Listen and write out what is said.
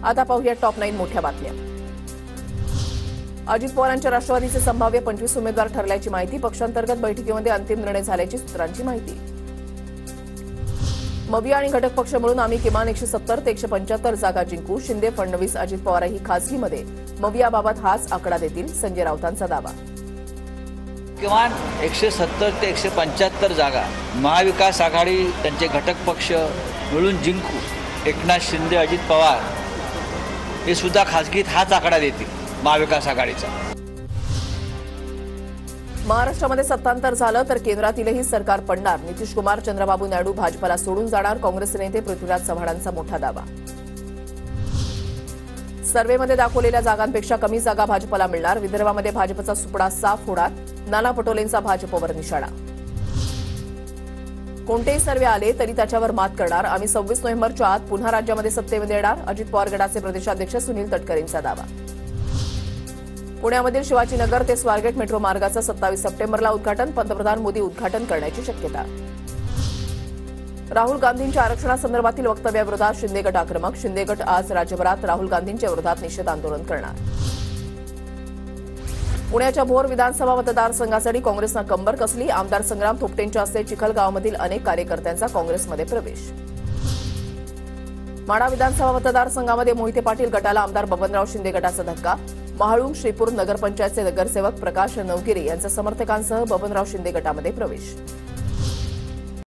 आता पाहूया टॉप 9 मोठ्या बातम्या। अजित पवारांच्या राष्ट्रवादीचे संभाव्य 25 उमेदवार ठरल्याची माहिती। पक्षांतर्गत बैठकीमध्ये अंतिम निर्णय झाल्याची सूत्रांची माहिती। मविया आणि घटक पक्ष मिळून आम्ही किमान 170 ते 175 जागा जिंकू। शिंदे, फडणवीस, अजित पवारही खासगीमध्ये मवियाबाबत हाच आकडा देतील, संजय राऊतांचा दावा। किमान 170 ते 175 जागा महाविकास आघाडी त्यांचे घटक पक्ष मिळून जिंकू। एकनाथ शिंदे, अजित पवार हे सुद्धा खासगीत हाच आकडा देतील महाविकास आघाडीचा। महाराष्ट्रामध्ये सत्तांतर झालं तर केंद्रातीलही सरकार पडणार। नितीश कुमार, चंद्रबाबू नायडू भाजपला सोडून जाणार। काँग्रेस नेते पृथ्वीराज चव्हाणांचा मोठा दावा। सर्व्हेमध्ये दाखवलेल्या जागांपेक्षा कमी जागा भाजपला मिळणार। विदर्भामध्ये भाजपचा सुपडा साफ होणार। नाना पटोलेंचा भाजपवर निशाणा। कोणतेही सर्वे आले तरी त्याच्यावर मात करणार। आम्ही 26 नोव्हेंबरच्या आत पुन्हा राज्यामध्ये सत्तेमध्ये येणार। अजित पवार गटाचे प्रदेशाध्यक्ष सुनील तटकरेंचा दावा। पुण्यामधील शिवाजीनगर ते स्वारगेट मेट्रो मार्गाचं 27 सप्टेंबरला उद्घाटन। पंतप्रधान मोदी उद्घाटन करण्याची शक्यता। राहुल गांधींच्या आरक्षणासंदर्भातील वक्तव्याविरोधात शिंदे गट आक्रमक। शिंदे गट आज राज्यभरात राहुल गांधींच्या विरोधात निषेध आंदोलन करणार। पुण्याच्या भोर विधानसभा मतदारसंघासाठी काँग्रेसनं कंबर कसली। आमदार संग्राम थोपटेंच्या हस्ते चिखलगावमधील अनेक कार्यकर्त्यांचा काँग्रेसमध्ये प्रवेश। माढा विधानसभा मतदारसंघामध्ये मोहिते पाटील गटाला आमदार बबनराव शिंदे गटाचा धक्का। महाळुंग श्रीपूर नगरपंचायतचे नगरसेवक प्रकाश नवगिरे यांच्या समर्थकांसह बबनराव शिंदे गटामध्ये प्रवेश।